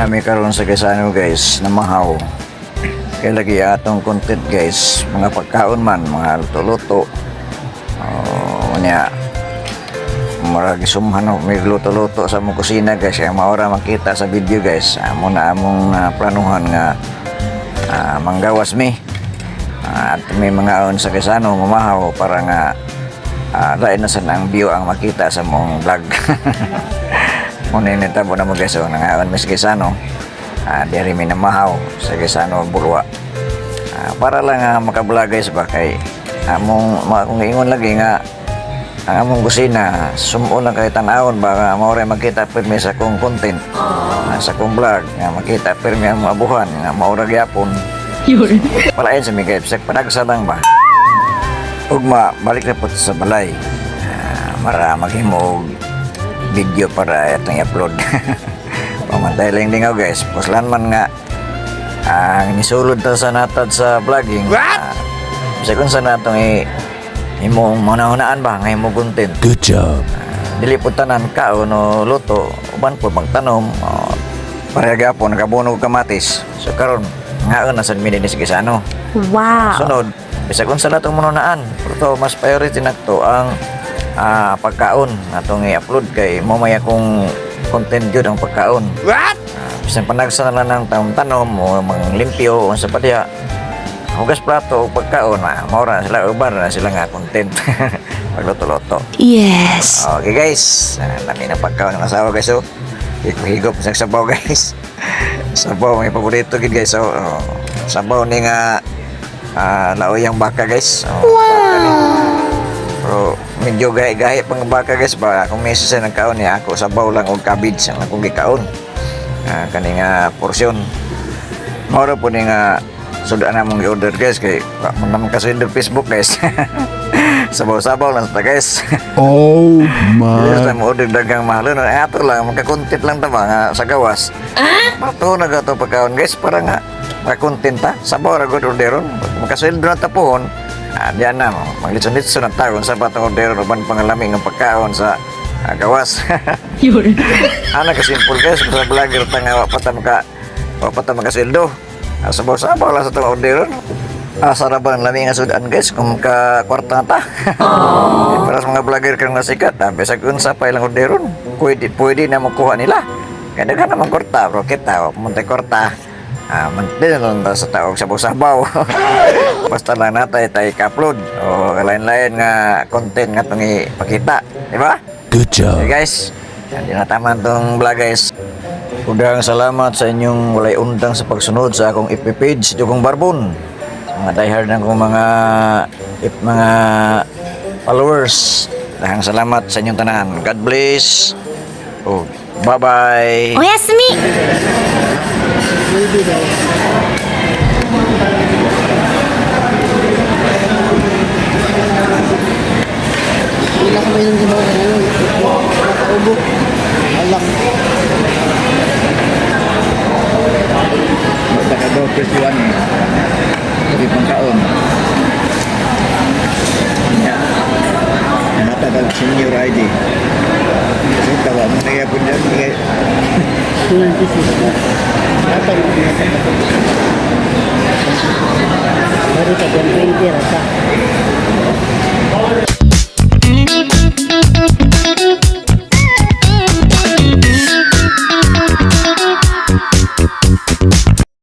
Nami karon sa Quezano guys, na mahaw. Kaya lagi atong content guys, mga pagkaon man, mga luto-luto. Niya, maragi sumhan may luto-luto sa mong kusina guys, kaya maura makita sa video guys. Amo na among planuhan nga manggawas mi. At may mga aon sa Quezano mamahaw para nga lain na sa ang view ang makita sa mong vlog. Muna initabo na mo guys, nangaon mi sa Quezano. Diri mi namahaw sa Quezano Bulwa. Para lang makablog guys ba kay kung ingon lagi nga ang among kusina sumuo lang kay tan-awon ba nga maoray makita pirmi sa kong content sa kong vlog nga makita pirmi ang mga buhan nga maura gyapon palain sa mi guys panagsa lang ba ugma balik na po sa balay para maghimo video para itong i-upload. Pamantay lang dingaw guys, puslan man nga ang nisulod ta sa natad sa vlogging. Bisa kung sa natong imong manahunaan ba nga imong content. Good job. Dili po tanan ka o no luto, uban po magtanom. Para gapon nakabunog kamatis. So karon ngaon na sa minini sa Quezano. Wow. Sunod, bisa kung sa natong manahunaan, pero mas priority nakto ang pagkaon natong i-upload kay mamaya kung content jud ang pagkaon. What? Bisan panagsa na lang ng tanom o manglimpyo o sa padya hugas plato o pagkaon maura sila ubar na sila nga content. Pagluto-luto. Yes. Okay guys, dami na pagkaon ng asawa guys. Higop sa sabaw guys. Sabaw may paborito gid guys. Sabaw ni nga laoyang baka guys. Pero medyo gahi-gahi pang baka guys ba kung may sa nagkaon niya ako sabaw lang og cabbage ang akong gikaon. Kani nga porsyon. Moro po ni nga sudan namong i-order guys kay naman kasi in Facebook guys. Sabaw-sabaw lang sa guys. Oh Yes, my. mo order dagang mahal no. Ato lang maka-content lang ta ba nga sa gawas. Pato na gato pagkaon guys para nga maka-content ta. Sabaw ra gud orderon. Makasweldo na ta pohon. Diyan na maglitson-litson ang taon sa patong orderon uban pangalami ng pagkaon sa gawas. Ana ka simple guys sa vlogger ta nga wapata makasweldo. Sabaw-sabaw lang sa tong orderon. Saraban lami nga sudan guys kung ka kwarta ta. Para sa mga vlogger kang nasikat, bisag unsa pa ilang orderon, pwede na makuha nila. Kaya daghan naman kwarta, bro kita pumunta kwarta. Mantin lang sa taog sabaw-sabaw. Basta lang natay tayo ka-upload o lain-lain nga content nga itong ipakita, di ba? Good job. Okay guys, hindi na tama itong vlog guys. Udang salamat sa inyong walay undang sa pagsunod sa akong FB page Dugong Barbon. Mga diehard ng kong mga followers. Dahang salamat sa inyong tanan. God bless. Bye-bye. Oyasumi. Wala ka may nang ginawa na yun. Nakaubo. Alam. Magkakadaw first one. Sabi pang kaon. Matagal senior ID. Kasi tawa mo na yapon dyan. Tulang kisip. Natang. Baru ka dyan 20 rata.